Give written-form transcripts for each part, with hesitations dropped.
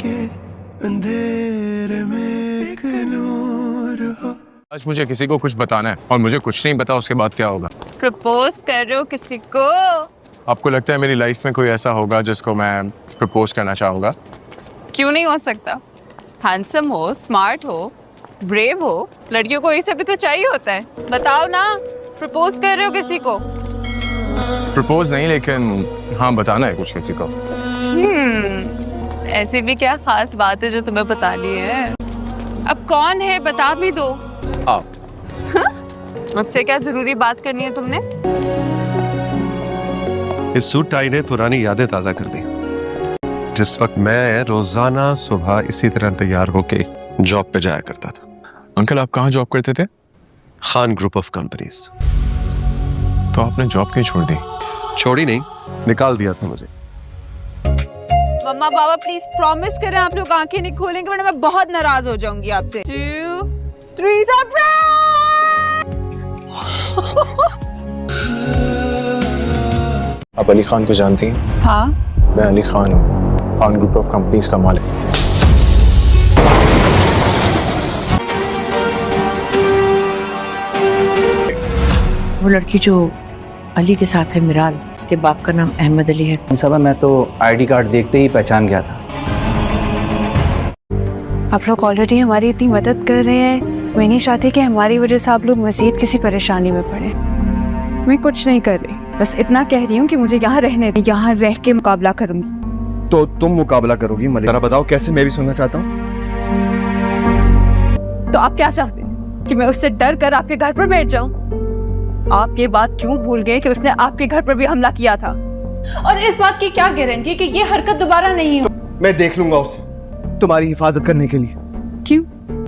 के अंधेरे में एक नूर हो। आज मुझे किसी को कुछ बताना है और मुझे कुछ नहीं पता उसके बाद क्या होगा। प्रपोज कर रहे हो किसी को? आपको लगता है मेरी लाइफ में कोई ऐसा होगा जिसको मैं प्रपोज करना चाहूँगा? क्यों नहीं हो सकता? हैंडसम हो, स्मार्ट हो, ब्रेव हो, लड़कियों को ये सब भी तो चाहिए होता है। बताओ ना, प्रपोज कर रहे हो किसी को? प्रपोज नहीं, लेकिन हाँ बताना है कुछ किसी को। ऐसी भी क्या खास बात है जो तुम्हें बतानी है? अब कौन है बता भी दो। आप। मुझसे क्या जरूरी बात करनी है तुमने? इस सूट टाई ने पुरानी यादें ताजा कर दी। जिस वक्त मैं रोजाना सुबह इसी तरह तैयार होके जॉब पे जाया करता था। अंकल आप कहाँ जॉब करते थे? Khan group of companies. तो आपने जॉब क्यों छोड़ दी? छोड़ी नहीं, निकाल दिया था मुझे। मम्मा पापा प्लीज प्रॉमिस करें आप लोग आंखें नहीं खोलेंगे वरना मैं बहुत नाराज हो जाऊंगी आपसे। 2, 3 आप अली खान को जानती हैं? हाँ मैं अली खान हूँ, खान ग्रुप ऑफ कंपनीज का मालिक। वो लड़की जो अली के साथ है, मिराल, उसके बाप का नाम अहमद अली है। साहब मैं तो आईडी कार्ड देखते ही पहचान गया था। आप लोग ऑलरेडी हमारी इतनी मदद कर रहे हैं, मैं नहीं चाहती कि हमारी वजह से आप लोग मजीद किसी परेशानी में पड़े। मैं कुछ नहीं कर रही, बस इतना कह रही हूँ कि मुझे यहाँ रहने दे, यहाँ रह के मुकाबला करूँगी। तो तुम मुकाबला करोगी मलिक? जरा बताओ कैसे, मैं भी सुनना चाहता हूँ। तो आप क्या चाहते हैं कि मैं उससे डर कर आपके घर पर बैठ जाऊँ? आप ये बात क्यों भूल गए कि उसने आपके घर पर भी हमला किया था? और इस बात की क्या गारंटी है कि ये हरकत दोबारा नहीं हो? मैं देख लूंगा उसे, तुम्हारी हिफाजत करने के लिए।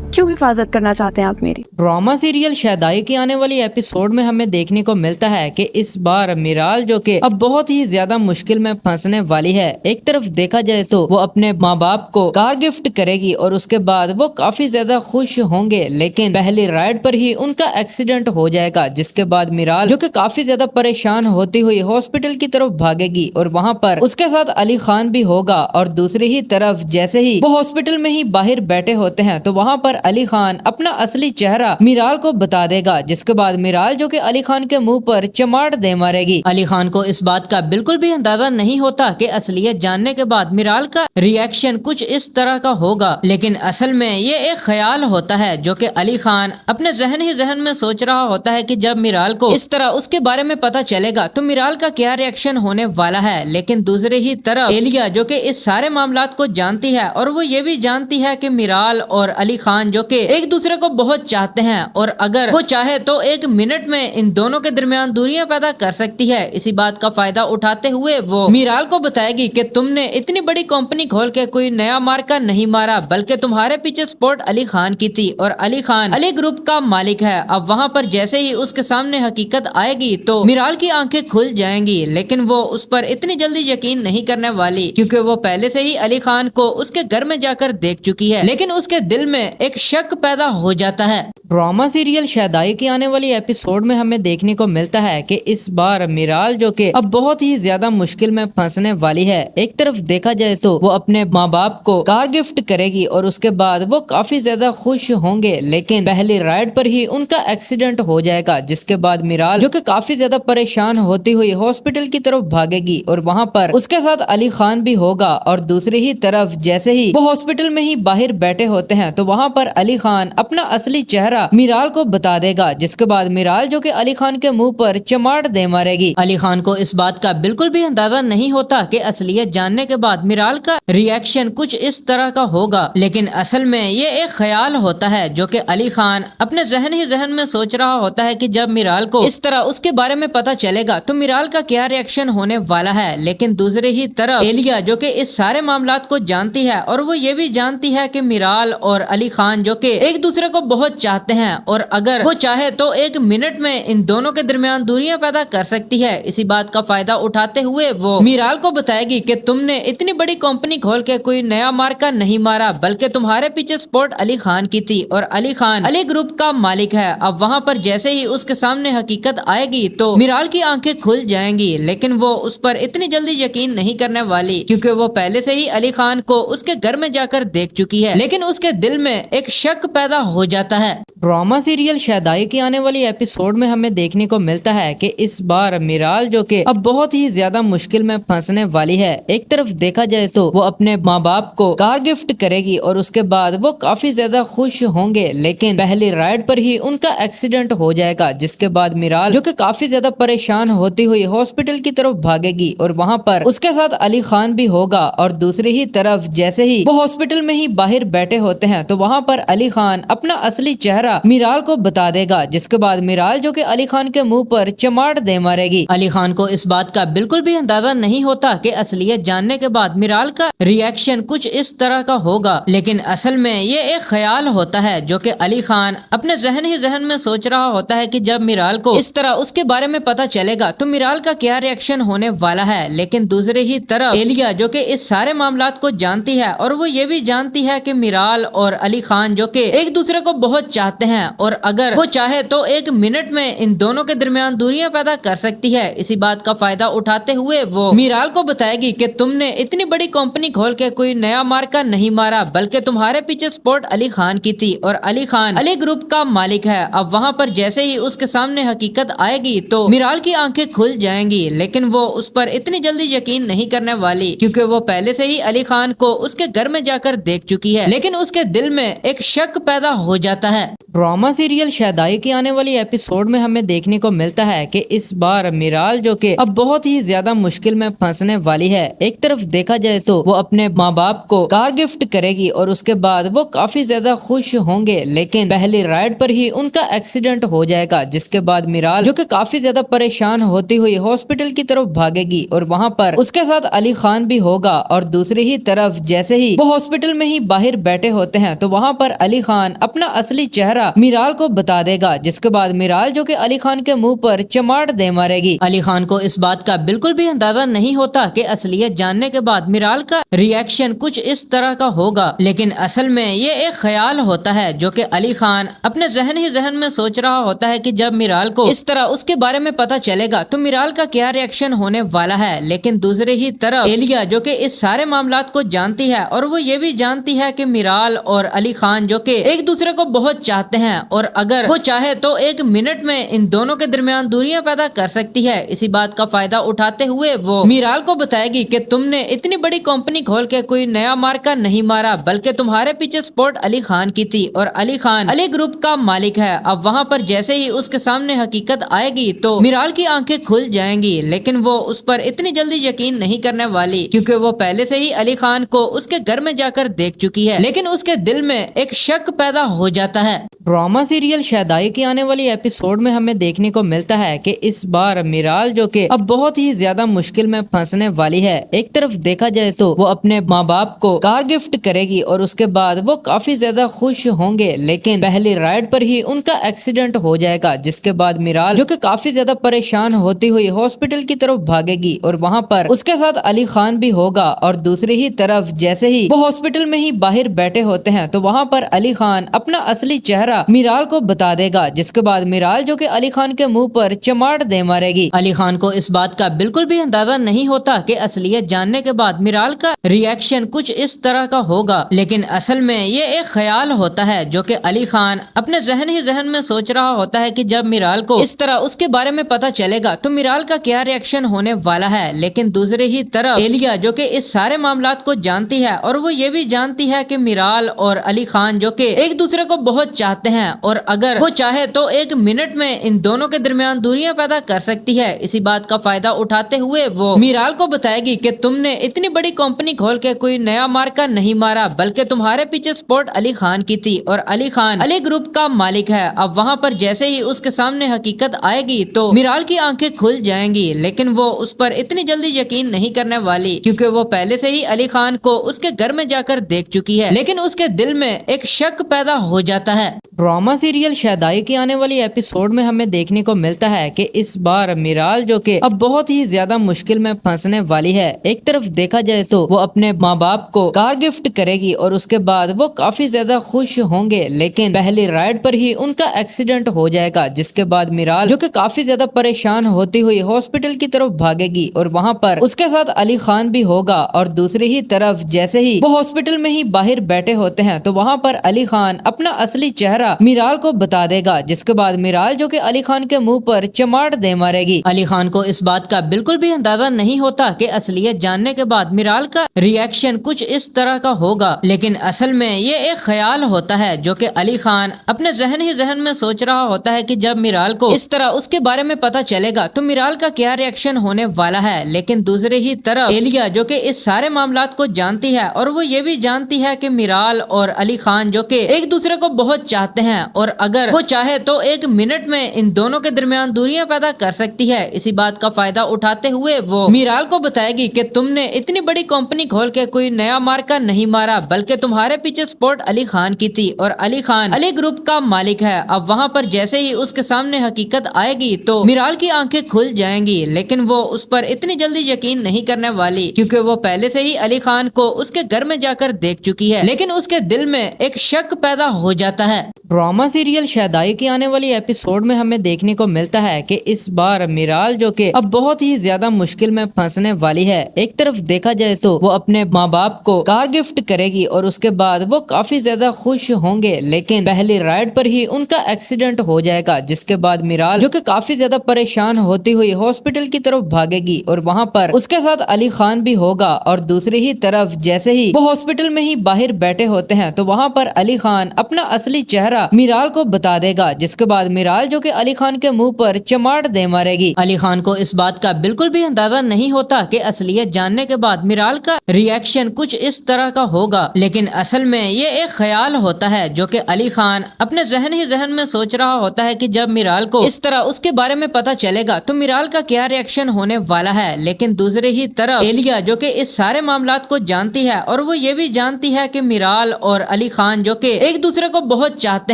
क्यों हिफाजत करना चाहते हैं आप मेरी? ड्रामा सीरियल शादाई की आने वाली एपिसोड में हमें देखने को मिलता है कि इस बार मिराल जो कि अब बहुत ही ज्यादा मुश्किल में फंसने वाली है। एक तरफ देखा जाए तो वो अपने माँ बाप को कार गिफ्ट करेगी और उसके बाद वो काफी ज्यादा खुश होंगे, लेकिन पहली राइड पर ही उनका एक्सीडेंट हो जाएगा, जिसके बाद मिराल जो कि काफी ज्यादा परेशान होती हुई हॉस्पिटल की तरफ भागेगी और वहाँ पर उसके साथ अली खान भी होगा। और दूसरी ही तरफ जैसे ही वो हॉस्पिटल में ही बाहर बैठे होते हैं तो वहाँ पर अली खान अपना असली चेहरा मिराल को बता देगा, जिसके बाद मिराल जो कि अली खान के मुंह पर चमाट दे मारेगी। अली खान को इस बात का बिल्कुल भी अंदाजा नहीं होता कि असलियत जानने के बाद मिराल का रिएक्शन कुछ इस तरह का होगा, लेकिन असल में ये एक ख्याल होता है जो कि अली खान अपने जहन ही जहन में सोच रहा होता है कि जब मिराल को इस तरह उसके बारे में पता चलेगा तो मिराल का क्या रिएक्शन होने वाला है। लेकिन दूसरी ही तरफ एलिया जो कि इस सारे मामलात को जानती है और वो ये भी जानती है कि मिराल और अली खान जो कि एक दूसरे को बहुत चाहते हैं और अगर वो चाहे तो एक मिनट में इन दोनों के दरमियान दूरियां पैदा कर सकती है। इसी बात का फायदा उठाते हुए वो मिराल को बताएगी कि तुमने इतनी बड़ी कंपनी खोल के कोई नया मार्का नहीं मारा, बल्कि तुम्हारे पीछे सपोर्ट अली खान की थी और अली खान अली ग्रुप का मालिक है। अब वहाँ पर जैसे ही उसके सामने हकीकत आएगी तो मिराल की आंखें खुल जाएंगी, लेकिन वो उस पर इतनी जल्दी यकीन नहीं करने वाली क्योंकि वो पहले से ही अली खान को उसके घर में जाकर देख चुकी है। लेकिन उसके दिल में एक शक पैदा हो जाता है। ड्रामा सीरियल शादाई की आने वाली एपिसोड में हमें देखने को मिलता है कि इस बार मिराल जो कि अब बहुत ही ज्यादा मुश्किल में फंसने वाली है। एक तरफ देखा जाए तो वो अपने माँ बाप को कार गिफ्ट करेगी और उसके बाद वो काफी ज्यादा खुश होंगे, लेकिन पहली राइड पर ही उनका एक्सीडेंट हो जाएगा, जिसके बाद मिराल जो कि काफी ज्यादा परेशान होती हुई हॉस्पिटल की तरफ भागेगी और वहाँ पर उसके साथ अली खान भी होगा। और दूसरी ही तरफ जैसे ही वो हॉस्पिटल में ही बाहर बैठे होते हैं तो वहाँ पर अली खान अपना असली चेहरा मिराल को बता देगा, जिसके बाद मिराल जो कि अली खान के मुंह पर चमाट दे मारेगी। अली खान को इस बात का बिल्कुल भी अंदाजा नहीं होता कि असलियत जानने के बाद मिराल का रिएक्शन कुछ इस तरह का होगा, लेकिन असल में ये एक ख्याल होता है जो कि अली खान अपने जहन ही जहन में सोच रहा होता है कि जब मिराल को इस तरह उसके बारे में पता चलेगा तो मिराल का क्या रिएक्शन होने वाला है। लेकिन दूसरी ही तरफ एलिया जो कि इस सारे मामलात को जानती है और वो ये भी जानती है कि मिराल और अली खान जो कि एक दूसरे को बहुत चाहते हैं और अगर वो चाहे तो 1 मिनट में इन दोनों के दरमियान दूरियां पैदा कर सकती है। इसी बात का फायदा उठाते हुए वो मीराल को बताएगी कि तुमने इतनी बड़ी कंपनी खोल के कोई नया मार्का नहीं मारा, बल्कि तुम्हारे पीछे सपोर्ट अली खान की थी और अली खान अली ग्रुप का मालिक है। अब वहाँ पर जैसे ही उसके सामने हकीकत आएगी तो मीराल की आंखें खुल जाएंगी, लेकिन वो उस पर इतनी जल्दी यकीन नहीं करने वाली क्योंकि वो पहले से ही अली खान को उसके घर में जाकर देख चुकी है। लेकिन उसके दिल में एक शक पैदा हो जाता है। ड्रामा सीरियल शहदाई की आने वाली एपिसोड में हमें देखने को मिलता है कि इस बार मीराल जो कि अब बहुत ही ज्यादा मुश्किल में फंसने वाली है। एक तरफ देखा जाए तो वो अपने माँ बाप को कार गिफ्ट करेगी और उसके बाद वो काफी ज्यादा खुश होंगे, लेकिन पहली राइड पर ही उनका एक्सीडेंट हो जाएगा, जिसके बाद मीराल जो कि काफी ज्यादा परेशान होती हुई हॉस्पिटल की तरफ भागेगी और वहाँ पर उसके साथ अली खान भी होगा। और दूसरी ही तरफ जैसे ही वो हॉस्पिटल में ही बाहर बैठे होते हैं तो वहाँ पर अली खान अपना असली चेहरा मीराल को बता देगा, जिसके बाद मीराल जो कि अली खान के मुंह पर चमाट दे मारेगी। अली खान को इस बात का बिल्कुल भी अंदाजा नहीं होता कि असलियत जानने के बाद मीराल का रिएक्शन कुछ इस तरह का होगा, लेकिन असल में ये एक ख्याल होता है जो कि अली खान अपने जहन ही जहन में सोच रहा होता है कि जब मीराल को इस तरह उसके बारे में पता चलेगा तो मीराल का क्या रिएक्शन होने वाला है। लेकिन दूसरी ही तरफ एलिया जो कि इस सारे मामलात को जानती है और वो ये भी जानती है कि मीराल और अली खान जो कि एक दूसरे को बहुत चाहते हैं और अगर वो चाहे तो 1 मिनट में इन दोनों के दरमियान दूरियां पैदा कर सकती है। इसी बात का फायदा उठाते हुए वो मीराल को बताएगी कि तुमने इतनी बड़ी कंपनी खोल के कोई नया मार्का नहीं मारा, बल्कि तुम्हारे पीछे सपोर्ट अली खान की थी और अली खान अली ग्रुप का मालिक है। अब वहाँ पर जैसे ही उसके सामने हकीकत आएगी तो मीराल की आंखें खुल जाएंगी, लेकिन वो उस पर इतनी जल्दी यकीन नहीं करने वाली क्योंकि वो पहले से ही अली खान को उसके घर में जाकर देख चुकी है। लेकिन उसके दिल में एक शक पैदा हो जाता है। ड्रामा सीरियल शहदाई की आने वाली एपिसोड में हमें देखने को मिलता है कि इस बार मीराल जो कि अब बहुत ही ज्यादा मुश्किल में फंसने वाली है। एक तरफ देखा जाए तो वो अपने माँ बाप को कार गिफ्ट करेगी और उसके बाद वो काफी ज्यादा खुश होंगे, लेकिन पहली राइड पर ही उनका एक्सीडेंट हो जाएगा, जिसके बाद मीराल जो कि काफी ज्यादा परेशान होती हुई हॉस्पिटल की तरफ भागेगी और वहाँ पर उसके साथ अली खान भी होगा। और दूसरी ही तरफ जैसे ही वो हॉस्पिटल में ही बाहर बैठे होते हैं तो वहाँ पर अली खान अपना असली चेहरा मीराल को बता देगा, जिसके बाद मीराल जो कि अली खान के मुंह पर चमाट दे मारेगी। अली खान को इस बात का बिल्कुल भी अंदाजा नहीं होता कि असलियत जानने के बाद मीराल का रिएक्शन कुछ इस तरह का होगा, लेकिन असल में ये एक ख्याल होता है जो कि अली खान अपने जहन ही जहन में सोच रहा होता है कि जब मीराल को इस तरह उसके बारे में पता चलेगा तो मीराल का क्या रिएक्शन होने वाला है। लेकिन दूसरी ही तरफ एलिया जो कि इस सारे मामलात को जानती है और वो ये भी जानती है कि मीराल और अली खान जो कि एक दूसरे को बहुत चाहते हैं और अगर वो चाहे तो 1 मिनट में इन दोनों के दरमियान दूरियां पैदा कर सकती है। इसी बात का फायदा उठाते हुए वो मीराल को बताएगी कि तुमने इतनी बड़ी कंपनी खोल के कोई नया मार्का नहीं मारा, बल्कि तुम्हारे पीछे सपोर्ट अली खान की थी और अली खान अली ग्रुप का मालिक है। अब वहाँ पर जैसे ही उसके सामने हकीकत आएगी तो मीराल की आंखें खुल जाएंगी, लेकिन वो उस पर इतनी जल्दी यकीन नहीं करने वाली क्योंकि वो पहले से ही अली खान को उसके घर में जाकर देख चुकी है। लेकिन उसके दिल में एक शक पैदा हो जाता है। ड्रामा सीरियल शहदाई की आने वाली एपिसोड में हमें देखने को मिलता है कि इस बार मीराल जो कि अब बहुत ही ज्यादा मुश्किल में फंसने वाली है। एक तरफ देखा जाए तो वो अपने माँ बाप को कार गिफ्ट करेगी और उसके बाद वो काफी ज्यादा खुश होंगे, लेकिन पहली राइड पर ही उनका एक्सीडेंट हो जाएगा, जिसके बाद मीराल जो कि काफी ज्यादा परेशान होती हुई हॉस्पिटल की तरफ भागेगी और वहाँ पर उसके साथ अली खान भी होगा। और दूसरी ही तरफ जैसे ही वो हॉस्पिटल में ही बाहर बैठे होते हैं तो वहाँ पर अली खान अपना असली चेहरा मीराल को बता देगा, जिसके बाद मीराल जो कि अली खान के मुंह पर चमाट दे मारेगी। अली खान को इस बात का बिल्कुल भी अंदाजा नहीं होता कि असलियत जानने के बाद मीराल का रिएक्शन कुछ इस तरह का होगा, लेकिन असल में ये एक ख्याल होता है जो कि अली खान अपने जहन ही जहन में सोच रहा होता है कि जब मीराल को इस तरह उसके बारे में पता चलेगा तो मीराल का क्या रिएक्शन होने वाला है। लेकिन दूसरी ही तरफ एलिया जो कि इस सारे मामलात को जानती है और वो ये भी जानती है कि मीराल और अली खान जो कि एक दूसरे को बहुत चाहते چاہتے ہیں اور اگر وہ چاہے تو ایک منٹ میں ان دونوں کے درمیان دوریاں پیدا کر سکتی ہے۔ اسی بات کا فائدہ اٹھاتے ہوئے وہ میرال کو بتائے گی کہ تم نے اتنی بڑی کمپنی کھول کے کوئی نیا مارکا نہیں مارا، بلکہ تمہارے پیچھے سپورٹ علی خان کی تھی اور علی خان علی گروپ کا مالک ہے۔ اب وہاں پر جیسے ہی اس کے سامنے حقیقت آئے گی تو میرال کی آنکھیں کھل جائیں گی، لیکن وہ اس پر اتنی جلدی یقین نہیں کرنے والی کیونکہ وہ پہلے سے ہی علی خان کو اس کے گھر میں جا کر دیکھ چکی ہے، لیکن اس کے دل میں ایک شک پیدا ہو جاتا ہے۔ ڈرامہ سیریل شہدائی کی آنے والی ایپیسوڈ میں ہمیں دیکھنے کو ملتا ہے کہ اس بار میرال جو کہ اب بہت ہی زیادہ مشکل میں پھنسنے والی ہے۔ ایک طرف دیکھا جائے تو وہ اپنے ماں باپ کو کار گفٹ کرے گی اور اس کے بعد وہ کافی زیادہ خوش ہوں گے، لیکن پہلی رائڈ پر ہی ان کا ایکسیڈنٹ ہو جائے گا، جس کے بعد میرال جو کہ کافی زیادہ پریشان ہوتی ہوئی ہاسپٹل کی طرف بھاگے گی اور وہاں پر اس کے ساتھ علی خان بھی ہوگا۔ اور دوسری ہی طرف جیسے ہی وہ ہاسپٹل میں ہی باہر بیٹھے ہوتے ہیں تو وہاں پر علی خان اپنا اصلی چہرہ میرال کو بتا دے گا، جس کے بعد میرال جو کہ علی خان کے منہ پر چماٹ دے مارے گی۔ علی خان کو اس بات کا بالکل بھی اندازہ نہیں ہوتا کہ اصلیت جاننے کے بعد میرال کا ری ایکشن کچھ اس طرح کا ہوگا، لیکن اصل میں یہ ایک خیال ہوتا ہے جو کہ علی خان اپنے ذہن میں سوچ رہا ہوتا ہے کہ جب میرال کو اس طرح اس کے بارے میں پتا چلے گا تو میرال کا کیا ری ایکشن ہونے والا ہے۔ لیکن دوسری ہی طرف ایلیا جو کہ اس سارے معاملات کو جانتی ہے اور وہ یہ بھی جانتی ہے کہ میرال اور علی خان جو کہ ایک دوسرے کو بہت چاہتے ہیں اور اگر وہ چاہے تو ایک منٹ میں ان دونوں کے درمیان دوریاں پیدا کر سکتی ہے۔ اسی بات کا فائدہ اٹھاتے ہوئے وہ میرال کو بتائے گی کہ تم نے اتنی بڑی کمپنی کھول کے کوئی نیا مارکا نہیں مارا، بلکہ تمہارے پیچھے سپورٹ علی خان کی تھی اور علی خان علی گروپ کا مالک ہے۔ اب وہاں پر جیسے ہی اس کے سامنے حقیقت آئے گی تو میرال کی آنکھیں کھل جائیں گی، لیکن وہ اس پر اتنی جلدی یقین نہیں کرنے والی کیونکہ وہ پہلے سے ہی علی خان کو اس کے گھر میں جا کر دیکھ چکی ہے، لیکن اس کے دل میں ایک شک پیدا ہو جاتا ہے۔ ڈرامہ سیریل شہدائی کی آنے والی ایپیسوڈ میں ہمیں دیکھنے کو ملتا ہے کہ اس بار میرال جو کہ اب بہت ہی زیادہ مشکل میں پھنسنے والی ہے۔ ایک طرف دیکھا جائے تو وہ اپنے ماں باپ کو کار گفٹ کرے گی اور اس کے بعد وہ کافی زیادہ خوش ہوں گے، لیکن پہلی رائڈ پر ہی ان کا ایکسیڈنٹ ہو جائے گا، جس کے بعد میرال جو کہ کافی زیادہ پریشان ہوتی ہوئی ہاسپٹل کی طرف بھاگے گی اور وہاں پر اس کے ساتھ علی خان بھی ہوگا۔ اور دوسری ہی طرف جیسے ہی وہ ہاسپٹل میں ہی باہر بیٹھے ہوتے ہیں تو وہاں پر علی خان اپنا اصلی چہرہ میرال کو بتا دے گا، جس کے بعد میرال جو کہ علی خان کے منہ پر چماٹ دے مارے گی۔ علی خان کو اس بات کا بالکل بھی اندازہ نہیں ہوتا کہ اصلیت جاننے کے بعد میرال کا ری ایکشن کچھ اس طرح کا ہوگا، لیکن اصل میں یہ ایک خیال ہوتا ہے جو کہ علی خان اپنے ذہن میں سوچ رہا ہوتا ہے کہ جب میرال کو اس طرح اس کے بارے میں پتا چلے گا تو میرال کا کیا ری ایکشن ہونے والا ہے۔ لیکن دوسری ہی طرف ایلیا جو کہ اس سارے معاملات کو جانتی ہے اور وہ یہ بھی جانتی ہے کہ میرال اور علی خان جو کہ ایک دوسرے کو بہت چاہتے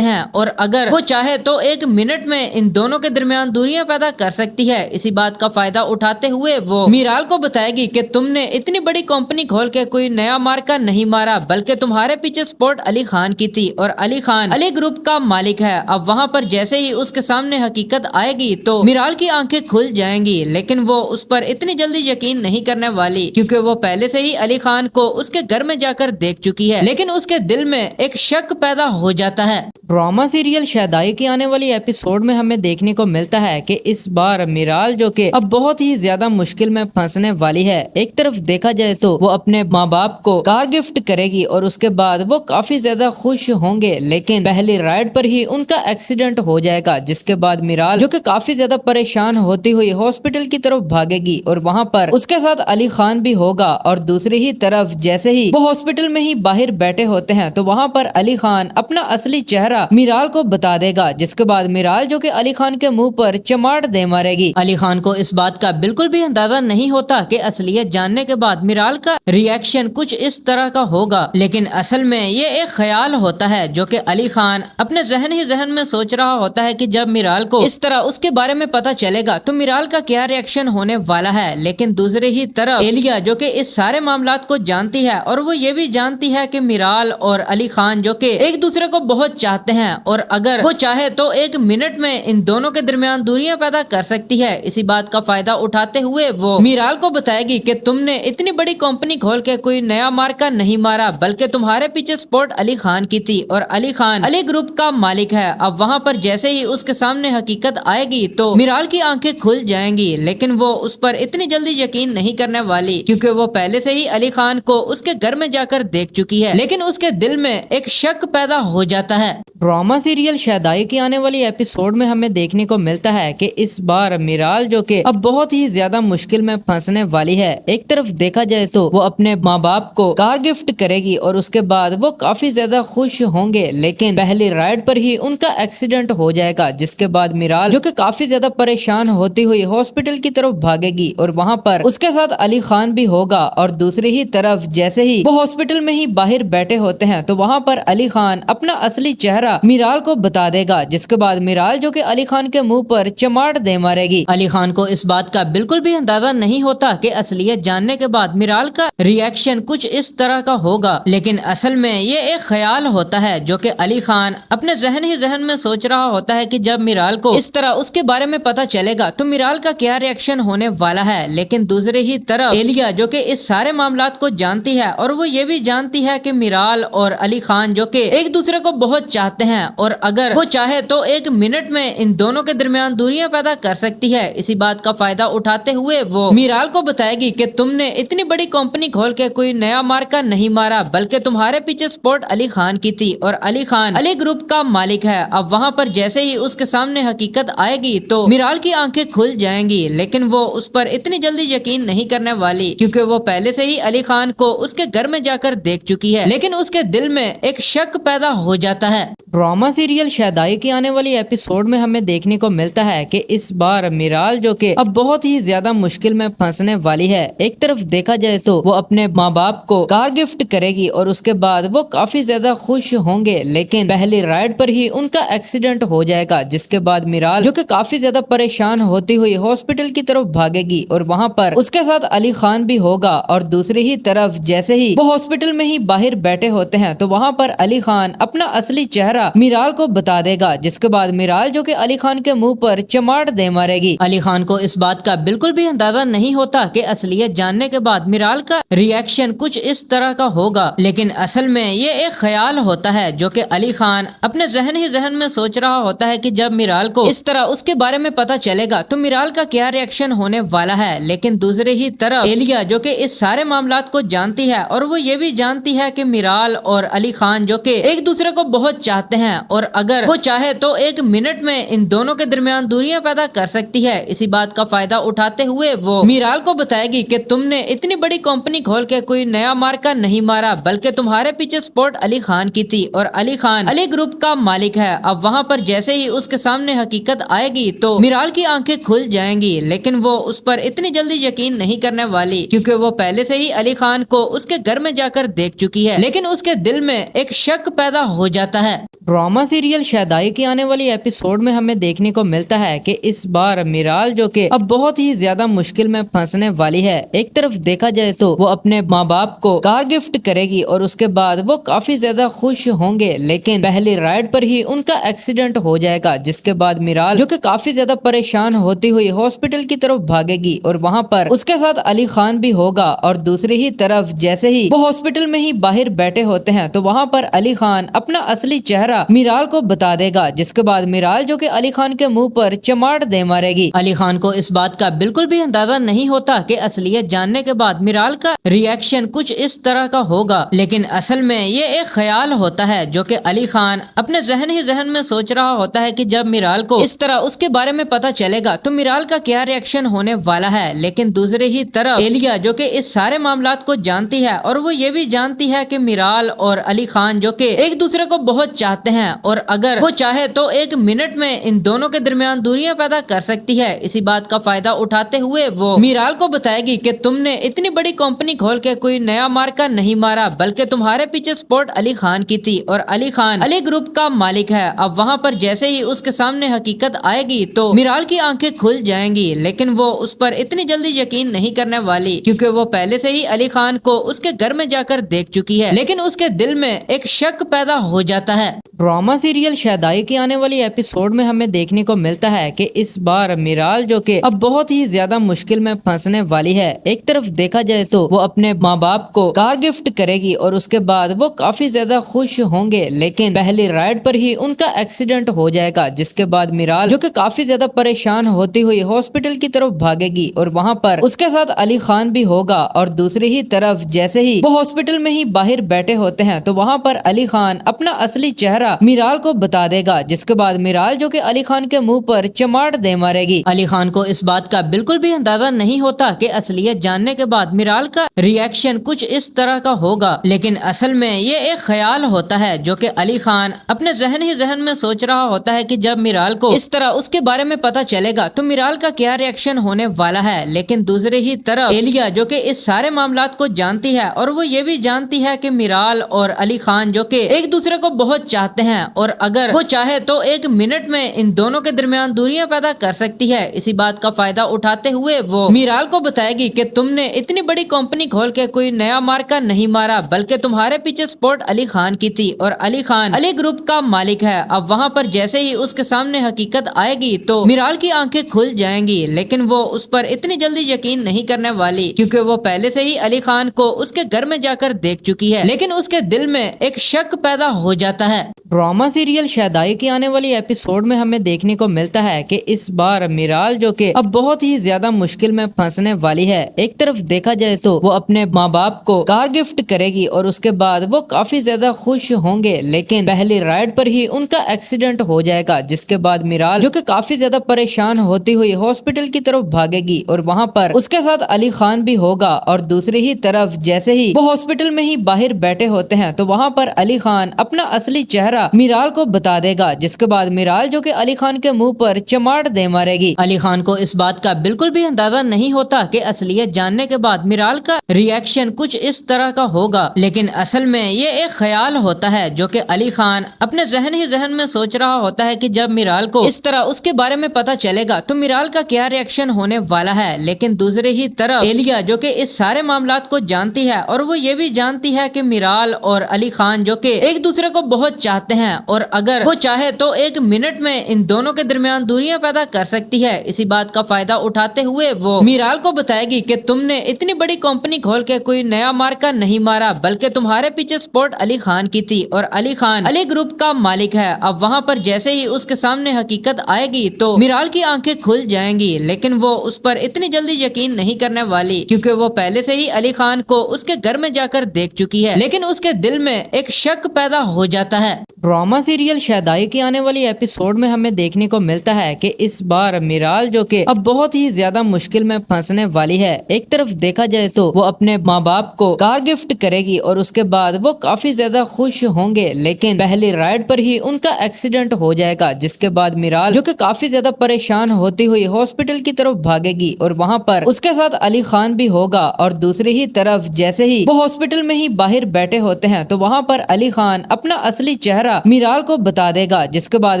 ہیں اور اگر وہ چاہے تو ایک منٹ میں ان دونوں کے درمیان دوریاں پیدا کر سکتی ہے۔ اسی بات کا فائدہ اٹھاتے ہوئے وہ میرال کو بتائے گی کہ تم نے اتنی بڑی کمپنی کھول کے کوئی نیا مارکا نہیں مارا، بلکہ تمہارے پیچھے سپورٹ علی خان کی تھی اور علی خان علی گروپ کا مالک ہے۔ اب وہاں پر جیسے ہی اس کے سامنے حقیقت آئے گی تو میرال کی آنکھیں کھل جائیں گی، لیکن وہ اس پر اتنی جلدی یقین نہیں کرنے والی کیونکہ وہ پہلے سے ہی علی خان کو اس کے گھر میں جا کر دیکھ چکی ہے، لیکن اس کے دل میں ایک شک پیدا ہو جاتا ہے۔ ڈرامہ سیریل شہدائی کی آنے والی ایپیسوڈ میں ہمیں دیکھنے کو ملتا ہے کہ اس بار میرال جو کہ اب بہت ہی زیادہ مشکل میں پھنسنے والی ہے۔ ایک طرف دیکھا جائے تو وہ اپنے ماں باپ کو کار گفٹ کرے گی اور اس کے بعد وہ کافی زیادہ خوش ہوں گے، لیکن پہلی رائڈ پر ہی ان کا ایکسیڈنٹ ہو جائے گا، جس کے بعد میرال جو کہ کافی زیادہ پریشان ہوتی ہوئی ہاسپٹل کی طرف بھاگے گی اور وہاں پر اس کے ساتھ علی خان بھی ہوگا۔ اور دوسری ہی طرف جیسے ہی وہ ہاسپٹل میں ہی باہر بیٹھے ہوتے ہیں تو وہاں پر علی خان اپنا اصلی چہرہ میرال کو بتا دے گا، جس کے بعد میرال جو کہ علی خان کے منہ پر چماٹ دے مارے گی۔ علی خان کو اس بات کا بالکل بھی اندازہ نہیں ہوتا کہ اصلیت جاننے کے بعد میرال کا ری ایکشن کچھ اس طرح کا ہوگا، لیکن اصل میں یہ ایک خیال ہوتا ہے جو کہ علی خان اپنے ذہن میں سوچ رہا ہوتا ہے کہ جب میرال کو اس طرح اس کے بارے میں پتا چلے گا تو میرال کا کیا ری ایکشن ہونے والا ہے۔ لیکن دوسری ہی طرف ایلیا جو کہ اس سارے معاملات کو جانتی ہے اور وہ یہ بھی جانتی ہے کہ میرال اور علی خان جو کہ ایک دوسرے کو بہت چاہتے ہیں اور اگر وہ چاہے تو ایک منٹ میں ان دونوں کے درمیان دوریاں پیدا کر سکتی ہے۔ اسی بات کا فائدہ اٹھاتے ہوئے وہ میرال کو بتائے گی کہ تم نے اتنی بڑی کمپنی کھول کے کوئی نیا مارکا نہیں مارا، بلکہ تمہارے پیچھے سپورٹ علی خان کی تھی اور علی خان علی گروپ کا مالک ہے۔ اب وہاں پر جیسے ہی اس کے سامنے حقیقت آئے گی تو میرال کی آنکھیں کھل جائیں گی، لیکن وہ اس پر اتنی جلدی یقین نہیں کرنے والی کیونکہ وہ پہلے سے ہی علی خان کو اس کے گھر میں جا کر دیکھ چکی ہے، لیکن اس کے دل میں ایک شک پیدا ہو جاتا ہے۔ ड्रामा सीरियल शहदाई की आने वाली एपिसोड में हमें देखने को मिलता है कि इस बार मिराल जो कि अब बहुत ही ज्यादा मुश्किल में फंसने वाली है। एक तरफ देखा जाए तो वो अपने माँ बाप को कार गिफ्ट करेगी और उसके बाद वो काफी ज्यादा खुश होंगे, लेकिन पहली राइड पर ही उनका एक्सीडेंट हो जाएगा, जिसके बाद मिराल जो कि काफी ज्यादा परेशान होती हुई हॉस्पिटल की तरफ भागेगी और वहाँ पर उसके साथ अली खान भी होगा। और दूसरी ही तरफ जैसे ही वो हॉस्पिटल में ही बाहर बैठे होते हैं तो वहाँ पर अली खान अपना असली चेहरा मिराल को बता देगा, जिसके बाद मिराल जो कि अली खान के मुंह पर चमाट दे मारेगी। अली खान को इस बात का बिल्कुल भी अंदाजा नहीं होता कि असलियत जानने के बाद मिराल का रिएक्शन कुछ इस तरह का होगा, लेकिन असल में ये एक ख्याल होता है जो कि अली खान अपने जहन ही जहन में सोच रहा होता है कि जब मिराल को इस तरह उसके बारे में पता चलेगा तो मिराल का क्या रिएक्शन होने वाला है। लेकिन दूसरी ही तरफ एलिया जो कि इस सारे मामलात को जानती है और वो ये भी जानती है कि मिराल और अली खान जो कि एक दूसरे को बहुत चाहते हैं और अगर वो चाहे तो एक मिनट में इन दोनों के दरमियान दूरियां पैदा कर सकती है। इसी बात का फायदा उठाते हुए वो मिराल को बताएगी कि तुमने इतनी बड़ी कंपनी खोल के कोई नया मार्का नहीं मारा, बल्कि तुम्हारे पीछे स्पॉट अली खान की थी और अली खान अली ग्रुप का मालिक है। अब वहाँ पर जैसे ही उसके सामने हकीकत आएगी तो मिराल की आंखें खुल जाएंगी, लेकिन वो उस पर इतनी जल्दी यकीन नहीं करने वाली क्योंकि वो पहले से ही अली खान को उसके घर में जाकर देख चुकी है। लेकिन उसके दिल में एक शक पैदा हो जाता है। ड्रामा सीरियल शहदाई की आने वाली एपिसोड में हमें देखने को मिलता है कि इस बार मिराल जो कि अब बहुत ही ज्यादा मुश्किल में फंसने वाली है। एक तरफ देखा जाए तो वो अपने माँ बाप को कार गिफ्ट करेगी और उसके बाद वो काफी ज्यादा खुश होंगे, लेकिन पहली राइड पर ही उनका एक्सीडेंट हो जाएगा, जिसके बाद मिराल जो कि काफी ज्यादा परेशान होती हुई हॉस्पिटल की तरफ भागेगी और वहाँ पर उसके साथ अली खान भी होगा। और दूसरी ही तरफ जैसे ही वो हॉस्पिटल में ही बाहर बैठे होते हैं तो वहाँ पर अली खान अपना असली चेहरा मिराल को बता देगा, जिसके बाद मिराल जो कि अली खान के मुंह पर चमाट दे मारेगी। अली खान को इस बात का बिल्कुल भी अंदाजा नहीं होता कि असलियत जानने के बाद मिराल का रिएक्शन कुछ इस तरह का होगा, लेकिन असल में ये एक ख्याल होता है जो कि अली खान अपने जहन ही जहन में सोच रहा होता है कि जब मिराल को इस तरह उसके बारे में पता चलेगा तो मिराल का क्या रिएक्शन होने वाला है। लेकिन दूसरी ही तरफ एलिया जो कि इस सारे मामलात को जानती है और वो ये भी जानती है कि मिराल और अली खान जो कि एक दूसरे को बहुत चाहते हैं और अगर वो चाहे तो एक मिनट में इन दोनों के दरमियान दूरियां पैदा कर सकती है। इसी बात का फायदा उठाते हुए वो मिराल को बताएगी कि तुमने इतनी बड़ी कंपनी खोल के कोई नया मार्का नहीं मारा, बल्कि तुम्हारे पीछे स्पॉट अली खान की थी और अली खान अली ग्रुप का मालिक है। अब वहाँ पर जैसे ही उसके सामने हकीकत आएगी तो मिराल की आंखें खुल जाएंगी, लेकिन वो उस पर इतनी जल्दी यकीन नहीं करने वाली क्योंकि वो पहले से ही अली खान को उसके घर में जाकर देख चुकी है। लेकिन उसके दिल में एक शक पैदा हो जाता है। ड्रामा सीरियल शहदाई की आने वाली एपिसोड में हमें देखने को मिलता है कि इस बार मिराल जो कि अब बहुत ही ज्यादा मुश्किल में फंसने वाली है। एक तरफ देखा जाए तो वो अपने माँ बाप को कार गिफ्ट करेगी और उसके बाद वो काफी ज्यादा खुश होंगे, लेकिन पहली राइड पर ही उनका एक्सीडेंट हो जाएगा, जिसके बाद मिराल जो कि काफी ज्यादा परेशान होती हुई हॉस्पिटल की तरफ भागेगी और वहाँ पर उसके साथ अली खान भी होगा। और दूसरी ही तरफ जैसे ही वो हॉस्पिटल में ही बाहर बैठे होते हैं तो वहाँ पर अली खान अपना असली चेहरा मिराल को बता देगा, जिसके बाद मिराल जो कि अली खान के मुंह पर चमाट दे मारेगी। अली खान को इस बात का बिल्कुल भी अंदाजा नहीं होता कि असलियत जानने के बाद मिराल का रिएक्शन कुछ इस तरह का होगा, लेकिन असल में ये एक ख्याल होता है जो कि अली खान अपने जहन ही जहन में सोच रहा होता है कि जब मिराल को इस तरह उसके बारे में पता चलेगा तो मिराल का क्या रिएक्शन होने वाला है। लेकिन दूसरी ही तरफ एलिया जो कि इस सारे मामलात को जानती है और वो ये भी जानती है कि मिराल और अली खान जो कि एक दूसरे को बहुत चाहते हैं और अगर वो चाहे तो एक मिनट में इन दोनों के दरमियान दूरियां पैदा कर सकती है। इसी बात का फायदा उठाते हुए वो मिराल को बताएगी कि तुमने इतनी बड़ी कंपनी खोल के कोई नया मार्का नहीं मारा, बल्कि तुम्हारे पीछे स्पॉट अली खान की थी और अली खान अली ग्रुप का मालिक है। अब वहाँ पर जैसे ही उसके सामने हकीकत आएगी तो मिराल की आंखें खुल जाएंगी, लेकिन वो उस पर इतनी जल्दी यकीन नहीं करने वाली क्योंकि वो पहले से ही अली खान को उसके घर में जाकर देख चुकी है। लेकिन उसके दिल में एक शक पैदा हो जाता है। ड्रामा सीरियल शहदाई की आने वाली एपिसोड में हमें देखने को मिलता है कि इस बार मिराल जो कि अब बहुत ही ज्यादा मुश्किल में फंसने वाली है। एक तरफ देखा जाए तो वो अपने माँ बाप को कार गिफ्ट करेगी और उसके बाद वो काफी ज्यादा खुश होंगे, लेकिन पहली राइड पर ही उनका एक्सीडेंट हो जाएगा, जिसके बाद मिराल जो कि काफी ज्यादा परेशान होती हुई हॉस्पिटल की तरफ भागेगी और वहाँ पर उसके साथ अली खान भी होगा। और दूसरी ही तरफ जैसे ही वो हॉस्पिटल में ही बाहर बैठे होते हैं तो वहाँ पर अली खान अपना असली चेहरा चेहरा मीराल को बता देगा, जिसके बाद मीराल जो कि अली खान के मुंह पर चमाट दे मारेगी। अली खान को इस बात का बिल्कुल भी अंदाजा नहीं होता कि असलियत जानने के बाद मीराल का रिएक्शन कुछ इस तरह का होगा, लेकिन असल में ये एक ख्याल होता है जो कि अली खान अपने जहन ही जहन में सोच रहा होता है कि जब मीराल को इस तरह उसके बारे में पता चलेगा तो मीराल का क्या रिएक्शन होने वाला है। लेकिन दूसरी ही तरफ एलिया जो कि इस सारे मामलात को जानती है और वो ये भी जानती है कि मीराल और अली खान जो कि एक दूसरे को बहुत चाहते हैं और अगर वो चाहे तो एक मिनट में इन दोनों के दरमियान दूरियां पैदा कर सकती है। इसी बात का फायदा उठाते हुए वो मीराल को बताएगी कि तुमने इतनी बड़ी कंपनी खोल के कोई नया मार्का नहीं मारा, बल्कि तुम्हारे पीछे स्पॉट अली खान की थी और अली खान अली ग्रुप का मालिक है। अब वहाँ पर जैसे ही उसके सामने हकीकत आएगी तो मीराल की आंखें खुल जाएंगी, लेकिन वो उस पर इतनी जल्दी यकीन नहीं करने वाली क्योंकि वो पहले से ही अली खान को उसके घर में जाकर देख चुकी है। लेकिन उसके दिल में एक शक पैदा हो जाता है। ड्रामा सीरियल शहदाई की आने वाली एपिसोड में हमें देखने को मिलता है कि इस बार मीराल जो कि अब बहुत ही ज्यादा मुश्किल में फंसने वाली है। एक तरफ देखा जाए तो वो अपने माँ बाप को कार गिफ्ट करेगी और उसके बाद वो काफी ज्यादा खुश होंगे, लेकिन पहली राइड पर ही उनका एक्सीडेंट हो जाएगा, जिसके बाद मीराल जो कि काफी ज्यादा परेशान होती हुई हॉस्पिटल की तरफ भागेगी और वहाँ पर उसके साथ अली खान भी होगा। और दूसरी ही तरफ जैसे ही वो हॉस्पिटल में ही बाहर बैठे होते हैं तो वहाँ पर अली खान अपना असली चेहरा मीराल को बता देगा, जिसके बाद मीराल जो कि अली खान के मुंह पर चमाट दे मारेगी। अली खान को इस बात का बिल्कुल भी अंदाजा नहीं होता कि असलियत जानने के बाद मीराल का रिएक्शन कुछ इस तरह का होगा, लेकिन असल में ये एक ख्याल होता है जो कि अली खान अपने जहन ही जहन में सोच रहा होता है कि जब मीराल को इस तरह उसके बारे में पता चलेगा तो मीराल का क्या रिएक्शन होने वाला है। लेकिन दूसरी ही तरफ एलिया जो कि इस सारे मामलात को जानती है और वो ये भी जानती है कि मीराल और अली खान जो कि एक दूसरे को बहुत चाहते हैं और अगर वो चाहे तो एक मिनट में इन दोनों के दरमियान दूरियां पैदा कर सकती है। इसी बात का फायदा उठाते हुए वो मीराल को बताएगी कि तुमने इतनी बड़ी कंपनी खोल के कोई नया मार्का नहीं मारा, बल्कि तुम्हारे पीछे स्पॉट अली खान की थी और अली खान अली ग्रुप का मालिक है। अब वहाँ पर जैसे ही उसके सामने हकीकत आएगी तो मीराल की आंखें खुल जाएंगी, लेकिन वो उस पर इतनी जल्दी यकीन नहीं करने वाली क्योंकि वो पहले से ही अली खान को उसके घर में जाकर देख चुकी है। लेकिन उसके दिल में एक शक पैदा हो जाता है। ड्रामा सीरियल शहदाई की आने वाली एपिसोड में हमें देखने को मिलता है कि इस बार मीराल जो कि अब बहुत ही ज्यादा मुश्किल में फंसने वाली है। एक तरफ देखा जाए तो वो अपने माँ बाप को कार गिफ्ट करेगी और उसके बाद वो काफी ज्यादा खुश होंगे, लेकिन पहली राइड पर ही उनका एक्सीडेंट हो जाएगा, जिसके बाद मीराल जो कि काफी ज्यादा परेशान होती हुई हॉस्पिटल की तरफ भागेगी और वहाँ पर उसके साथ अली खान भी होगा। और दूसरी ही तरफ जैसे ही वो हॉस्पिटल में ही बाहर बैठे होते हैं तो वहाँ पर अली खान अपना असली चेहरा मीराल को बता देगा, जिसके बाद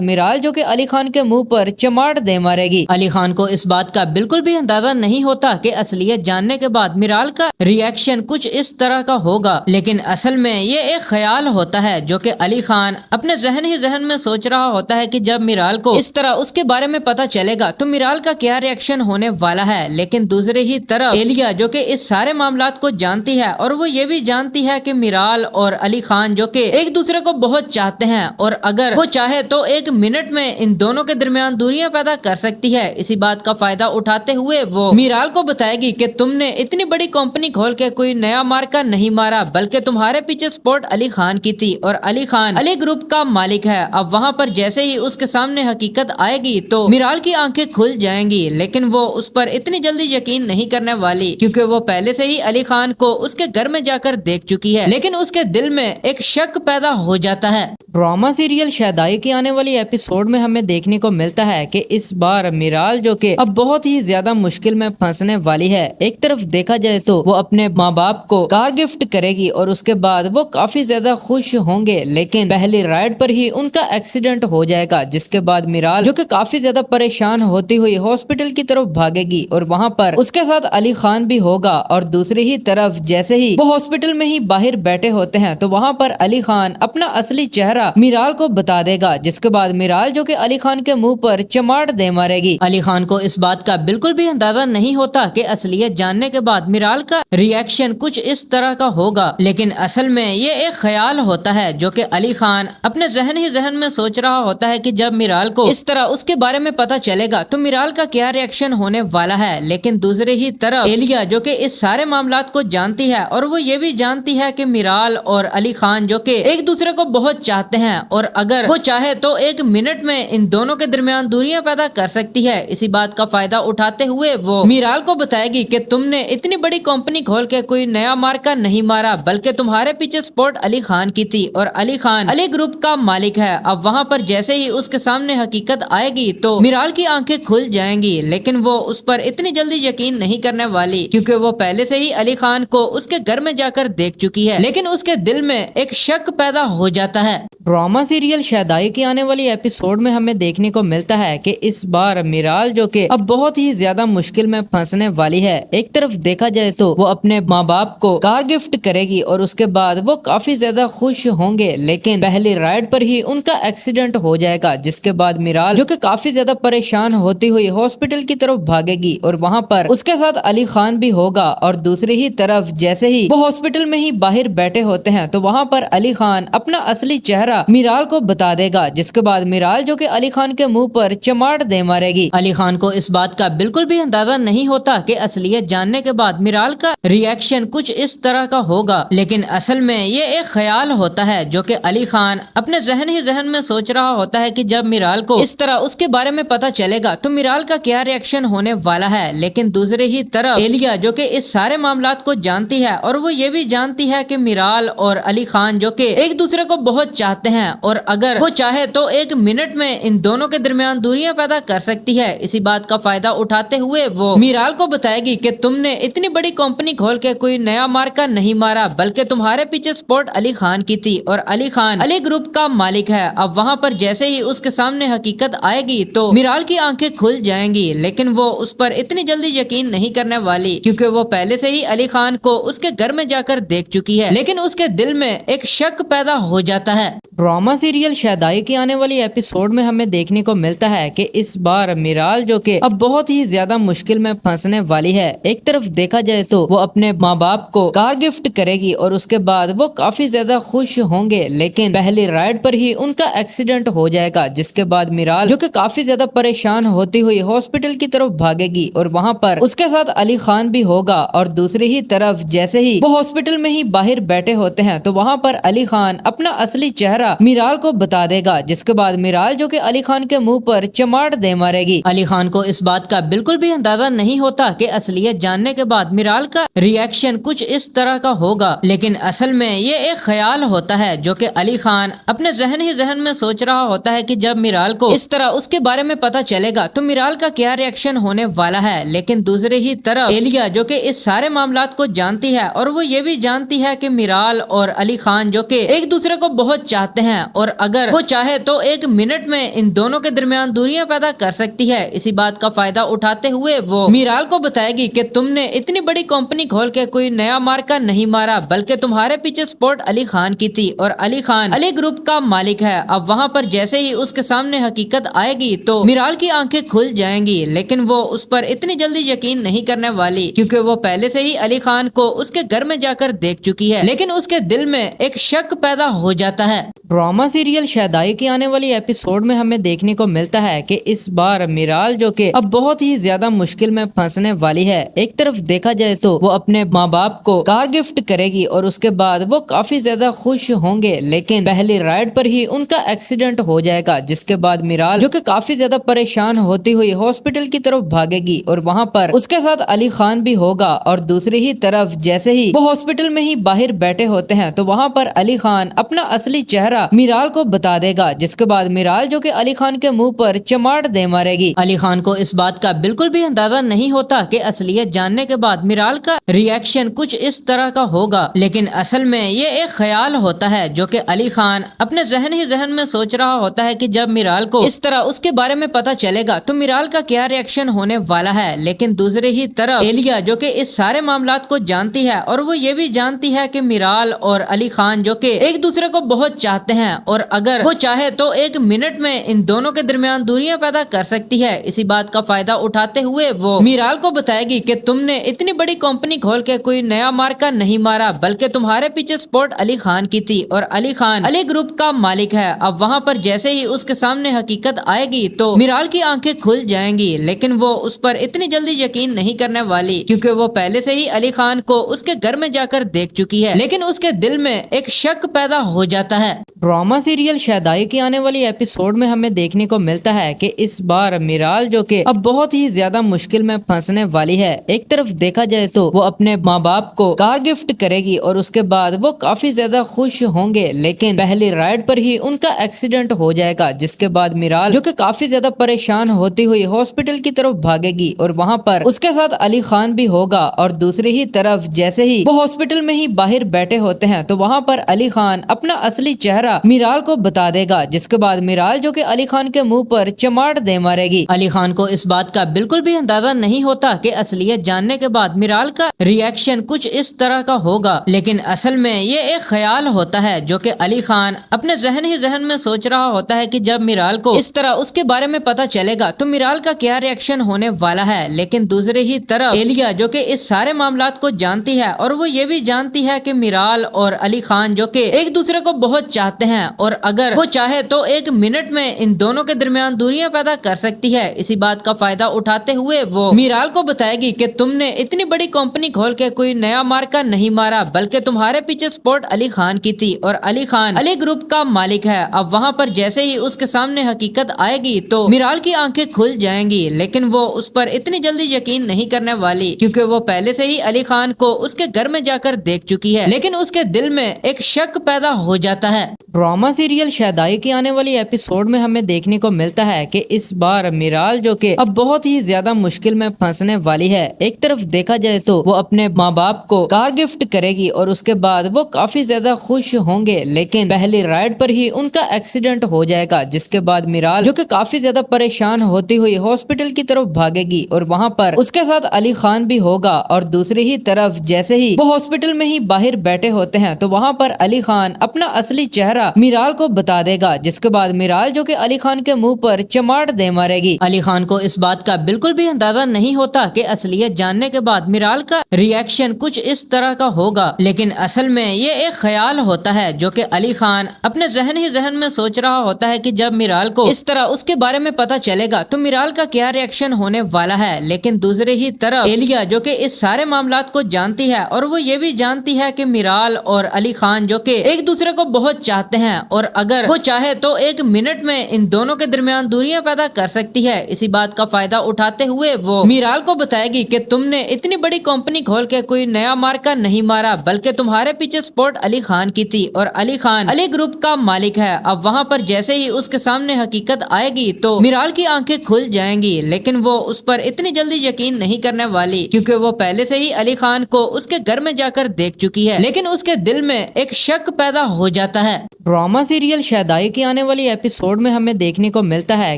मीराल जो कि अली खान के मुंह पर चमाट दे मारेगी। अली खान को इस बात का बिल्कुल भी अंदाजा नहीं होता कि असलियत जानने के बाद मीराल का रिएक्शन कुछ इस तरह का होगा, लेकिन असल में ये एक ख्याल होता है जो कि अली खान अपने जहन ही जहन में सोच रहा होता है कि जब मीराल को इस तरह उसके बारे में पता चलेगा तो मीराल का क्या रिएक्शन होने वाला है। लेकिन दूसरी ही तरफ एलिया जो कि इस सारे मामलात को जानती है और वो ये भी जानती है कि मीराल और अली खान जो कि एक दूसरे को बहुत चाहते हैं और अगर वो चाहे तो एक मिनट में इन दोनों के दरमियान दूरियां पैदा कर सकती है। इसी बात का फायदा उठाते हुए वो मीराल को बताएगी कि तुमने इतनी बड़ी कंपनी खोल के कोई नया मार्का नहीं मारा, बल्कि तुम्हारे पीछे स्पॉट अली खान की थी और अली खान अली ग्रुप का मालिक है। अब वहाँ पर जैसे ही उसके सामने हकीकत आएगी तो मीराल की आंखें खुल जाएंगी, लेकिन वो उस पर इतनी जल्दी यकीन नहीं करने वाली क्योंकि वो पहले से ही अली खान को उसके घर में जाकर देख चुकी है। लेकिन उसके दिल में एक शक पैदा हो जाता है। ड्रामा सीरियल शहदाई की आने वाली एपिसोड में हमें देखने को मिलता है कि इस बार मीराल जो कि अब बहुत ही ज्यादा मुश्किल में फंसने वाली है। एक तरफ देखा जाए तो वो अपने माँ बाप को कार गिफ्ट करेगी और उसके बाद वो काफी ज्यादा खुश होंगे, लेकिन पहली राइड पर ही उनका एक्सीडेंट हो जाएगा, जिसके बाद मीराल जो कि काफी ज्यादा परेशान होती हुई हॉस्पिटल की तरफ भागेगी और वहाँ पर उसके साथ अली खान भी होगा। और दूसरी ही तरफ जैसे ही वो हॉस्पिटल में ही बाहर बैठे होते हैं तो वहाँ पर अली खान अपना असली चेहरा मीराल को बता देगा, जिसके बाद मीराल जो कि अली खान के मुंह पर चमाट दे मारेगी। अली खान को इस बात का बिल्कुल भी अंदाजा नहीं होता कि असलियत जानने के बाद मीराल का रिएक्शन कुछ इस तरह का होगा, लेकिन असल में ये एक ख्याल होता है जो कि अली खान अपने जहन ही जहन में सोच रहा होता है कि जब मीराल को इस तरह उसके बारे में पता चलेगा तो मीराल का क्या रिएक्शन होने वाला है। लेकिन दूसरी ही तरफ एलिया जो कि इस सारे मामलात को जानती है और वो ये भी जानती है कि मीराल और अली खान जो कि एक दूसरे को बहुत चाहते चाहते हैं और अगर वो चाहे तो 1 मिनट में इन दोनों के दरमियान दूरियां पैदा कर सकती है। इसी बात का फायदा उठाते हुए वो मीराल को बताएगी कि तुमने इतनी बड़ी कंपनी खोल के कोई नया मार्का नहीं मारा, बल्कि तुम्हारे पीछे सपोर्ट अली खान की थी और अली खान अली ग्रुप का मालिक है। अब वहाँ पर जैसे ही उसके सामने हकीकत आएगी तो मीराल की आंखें खुल जाएंगी, लेकिन वो उस पर इतनी जल्दी यकीन नहीं करने वाली क्योंकि वो पहले से ही अली खान को उसके घर में जाकर देख चुकी है। लेकिन उसके दिल में एक शक पैदा हो जाता है। ड्रामा सीरियल शहदाई की आने वाली एपिसोड में हमें देखने को मिलता है कि इस बार मीराल जो कि अब बहुत ही ज्यादा मुश्किल में फंसने वाली है। एक तरफ देखा जाए तो वो अपने माँ बाप को कार गिफ्ट करेगी और उसके बाद वो काफी ज्यादा खुश होंगे, लेकिन पहली राइड पर ही उनका एक्सीडेंट हो जाएगा, जिसके बाद मीराल जो कि काफी ज्यादा परेशान होती हुई हॉस्पिटल की तरफ भागेगी और वहाँ पर उसके साथ अली खान भी होगा। और दूसरी ही तरफ जैसे ही वो हॉस्पिटल में ही बाहर बैठे होते हैं तो वहाँ पर अली खान अपना असली चेहरा मीराल को बता देगा, जिसके बाद मीराल जो कि अली खान के मुंह पर चमाट दे मारेगी। अली खान को इस बात का बिल्कुल भी अंदाजा नहीं होता कि असलियत जानने के बाद मीराल का रिएक्शन कुछ इस तरह का होगा, लेकिन असल में ये एक ख्याल होता है जो कि अली खान अपने जहन ही जहन में सोच रहा होता है कि जब मीराल को इस तरह उसके बारे में पता चलेगा तो मीराल का क्या रिएक्शन होने वाला है। लेकिन दूसरी ही तरफ एलिया जो कि इस सारे मामलात को जानती है और वो ये भी जानती है कि मीराल और अली खान जो कि एक दूसरे को बहुत चाहते हैं और अगर वो चाहे तो 1 मिनट में इन दोनों के दरमियान दूरियां पैदा कर सकती है। इसी बात का फायदा उठाते हुए वो मीराल को बताएगी कि तुमने इतनी बड़ी कंपनी खोल के कोई नया मार्का नहीं मारा, बल्कि तुम्हारे पीछे सपोर्ट अली खान की थी और अली खान अली ग्रुप का मालिक है। अब वहाँ पर जैसे ही उसके सामने हकीकत आएगी तो मीराल की आंखें खुल जाएंगी, लेकिन वो उस पर इतनी जल्दी यकीन नहीं करने वाली क्योंकि वो पहले से ही अली खान को उसके घर में जाकर देख चुकी है। लेकिन उसके दिल में एक शक पैदा हो जाता है। ड्रामा सीरियल शहदाई की आने वाली एपिसोड में हमें देखने को मिलता है कि इस बार मीराल जो कि अब बहुत ही ज्यादा मुश्किल में फंसने वाली है। एक तरफ देखा जाए तो वो अपने माँ बाप को कार गिफ्ट करेगी और उसके बाद वो काफी ज्यादा खुश होंगे, लेकिन पहली राइड पर ही उनका एक्सीडेंट हो जाएगा, जिसके बाद मीराल जो कि काफी ज्यादा परेशान होती हुई हॉस्पिटल की तरफ भागेगी और वहाँ पर उसके साथ अली खान भी होगा। और दूसरी ही तरफ जैसे ही वो हॉस्पिटल में ही बाहर बैठे होते हैं तो वहाँ पर अली खान अपना असली चेहरा मीराल को बता देगा, जिसके बाद मीराल जो कि अली खान के मुंह पर चमाट दे मारेगी। अली खान को इस बात का बिल्कुल भी अंदाजा नहीं होता कि असलियत जानने के बाद मीराल का रिएक्शन कुछ इस तरह का होगा, लेकिन असल में ये एक ख्याल होता है जो कि अली खान अपने जहन ही जहन में सोच रहा होता है कि जब मीराल को इस तरह उसके बारे में पता चलेगा तो मीराल का क्या रिएक्शन होने वाला है। लेकिन दूसरी ही तरफ एलिया जो कि इस सारे मामलात को जानती है और वो ये भी जानती है कि मीराल और अली खान जो कि एक दूसरे को बहुत चाहते हैं और अगर वो चाहे तो 1 मिनट में इन दोनों के दरमियान दूरियां पैदा कर सकती है। इसी बात का फायदा उठाते हुए वो मीराल को बताएगी कि तुमने इतनी बड़ी कंपनी खोल के कोई नया मार्का नहीं मारा, बल्कि तुम्हारे पीछे सपोर्ट अली खान की थी और अली खान अली ग्रुप का मालिक है। अब वहाँ पर जैसे ही उसके सामने हकीकत आएगी तो मीराल की आंखें खुल जाएंगी, लेकिन वो उस पर इतनी जल्दी यकीन नहीं करने वाली क्योंकि वो पहले से ही अली खान को उसके घर में जाकर देख चुकी है। लेकिन उसके दिल में एक शक पैदा हो जाता है। ड्रामा सीरियल शहदाई की आने वाली एपिसोड में हमें देखने को मिलता है कि इस बार मीराल जो कि अब बहुत ही ज्यादा मुश्किल में फंसने वाली है। एक तरफ देखा जाए तो वो अपने माँ बाप को कार गिफ्ट करेगी और उसके बाद वो काफी ज्यादा खुश होंगे, लेकिन पहली राइड पर ही उनका एक्सीडेंट हो जाएगा, जिसके बाद मीराल जो कि काफी ज्यादा परेशान होती हुई हॉस्पिटल की तरफ भागेगी और वहाँ पर उसके साथ अली खान भी होगा। और दूसरी ही तरफ जैसे ही वो हॉस्पिटल में ही बाहर बैठे होते हैं तो वहाँ पर अली खान अपना असली चेहरा मीराल को बता देगा, जिसके बाद मीराल जो कि अली खान के मुंह पर चमाट दे मारेगी। अली खान को इस बात का बिल्कुल भी अंदाजा नहीं होता कि असलियत जानने के बाद मीराल का रिएक्शन कुछ इस तरह का होगा, लेकिन असल में ये एक ख्याल होता है जो कि अली खान अपने जहन ही जहन में सोच रहा होता है कि जब मीराल को इस तरह उसके बारे में पता चलेगा तो मीराल का क्या रिएक्शन होने वाला है। लेकिन दूसरी ही तरफ एलिया जो कि इस सारे मामलात को जानती है और वो ये भी जानती है कि मीराल और अली खान जो कि एक दूसरे को बहुत चाहते हैं और अगर वो चाहे तो 1 मिनट में इन दोनों के दरमियान दूरियां पैदा कर सकती है। इसी बात का फायदा उठाते हुए वो मीराल को बताएगी कि तुमने इतनी बड़ी कंपनी खोल के कोई नया मार्का नहीं मारा, बल्कि तुम्हारे पीछे सपोर्ट अली खान की थी और अली खान अली ग्रुप का मालिक है। अब वहाँ पर जैसे ही उसके सामने हकीकत आएगी तो मीराल की आंखें खुल जाएंगी, लेकिन वो उस पर इतनी जल्दी यकीन नहीं करने वाली क्योंकि वो पहले से ही अली खान को उसके घर में जाकर देख चुकी है। लेकिन उसके दिल में एक शक पैदा हो जाता है। ड्रामा सीरियल शहदाई की आने वाली एपिसोड में हमें देखने को मिलता है कि इस बार मिराल जो कि अब बहुत ही ज्यादा मुश्किल में फंसने वाली है। एक तरफ देखा जाए तो वो अपने माँ बाप को कार गिफ्ट करेगी और उसके बाद वो काफी ज्यादा खुश होंगे, लेकिन पहली राइड पर ही उनका एक्सीडेंट हो जाएगा, जिसके बाद मिराल जो कि काफी ज्यादा परेशान होती हुई हॉस्पिटल की तरफ भागेगी और वहाँ पर उसके साथ अली खान भी होगा। और दूसरी ही तरफ जैसे ही वो हॉस्पिटल में ही बाहर बैठे होते हैं तो वहाँ पर अली खान अपना असली चेहरा मिराल को बता देगा, जिसके बाद मिराल जो कि अली खान के मुंह पर चमाट दे मारेगी। अली खान को इस बात का बिल्कुल भी अंदाजा नहीं होता कि असलियत जानने के बाद मिराल का रिएक्शन कुछ इस तरह का होगा, लेकिन असल में ये एक ख्याल होता है जो कि अली खान अपने जहन ही जहन में सोच रहा होता है कि जब मिराल को इस तरह उसके बारे में पता चलेगा तो मिराल का क्या रिएक्शन होने वाला है। लेकिन दूसरी ही तरफ एलिया जो कि इस सारे मामलात को जानती है और वो ये भी जानती है कि मिराल और अली खान जो कि एक दूसरे को बहुत चाहते हैं और अगर वो चाहे तो एक मिनट में इन दोनों के दरमियान दूरियां पैदा कर सकती है। इसी बात का फायदा उठाते हुए वो मिराल को बताएगी कि तुमने इतनी बड़ी कंपनी खोल के कोई नया मार्का नहीं मारा, बल्कि तुम्हारे पीछे सपोर्ट अली खान की थी और अली खान अली ग्रुप का मालिक है। अब वहाँ पर जैसे ही उसके सामने हकीकत आएगी तो मिराल की आंखें खुल जाएंगी, लेकिन वो उस पर इतनी जल्दी यकीन नहीं करने वाली क्योंकि वो पहले से ही अली खान को उसके घर में जाकर देख चुकी है। लेकिन उसके दिल में एक शक पैदा हो जाता है। ड्रामा सीरियल शहदाई की आने वाली एपिसोड में हमें देखने को मिलता है कि इस बार मिराल जो कि अब बहुत ही ज्यादा मुश्किल में फंसने वाली है। एक तरफ देखा जाए तो वो अपने माँ बाप को कार गिफ्ट करेगी और उसके बाद वो काफी ज्यादा खुश होंगे, लेकिन पहली राइड पर ही उनका एक्सीडेंट हो जाएगा, जिसके बाद मिराल जो कि काफी ज्यादा परेशान होती हुई हॉस्पिटल की तरफ भागेगी और वहाँ पर उसके साथ अली खान भी होगा। और दूसरी ही तरफ जैसे ही वो हॉस्पिटल में ही बाहर बैठे होते हैं तो वहाँ पर अली खान अपना असली चेहरा मिराल को बता देगा, जिसके बाद मिराल जो कि अली खान के मुंह पर चमाट दे मारेगी। अली खान को इस बात का बिल्कुल भी अंदाजा नहीं होता कि असलियत जानने के बाद मिराल का रिएक्शन कुछ इस तरह का होगा, लेकिन असल में ये एक ख्याल होता है जो कि अली खान अपने जहन ही जहन में सोच रहा होता है कि जब मिराल को इस तरह उसके बारे में पता चलेगा तो मिराल का क्या रिएक्शन होने वाला है। लेकिन दूसरी ही तरफ एलिया जो कि इस सारे मामलात को जानती है और वो ये भी जानती है कि मिराल और अली खान जो कि एक दूसरे को बहुत चाहते हैं और अगर वो चाहे तो एक मिनट में इन दोनों के दरमियान दूरियां पैदा कर सकती है। इसी बात का फायदा उठाते हुए वो मिराल को बताएगी कि तुमने इतनी बड़ी कंपनी खोल के कोई नया मार्का नहीं मारा, बल्कि तुम्हारे पीछे सपोर्ट अली खान की थी और अली खान अली ग्रुप का मालिक है। अब वहाँ पर जैसे ही उसके सामने हकीकत आएगी तो मिराल की आंखें खुल जाएंगी, लेकिन वो उस पर इतनी जल्दी यकीन नहीं करने वाली क्योंकि वो पहले से ही अली खान को उसके घर में जाकर देख चुकी है। लेकिन उसके दिल में एक शक पैदा हो जाता है। ड्रामा सीरियल शहदाई की आने वाली एपिसोड में हमें देखने को मिलता है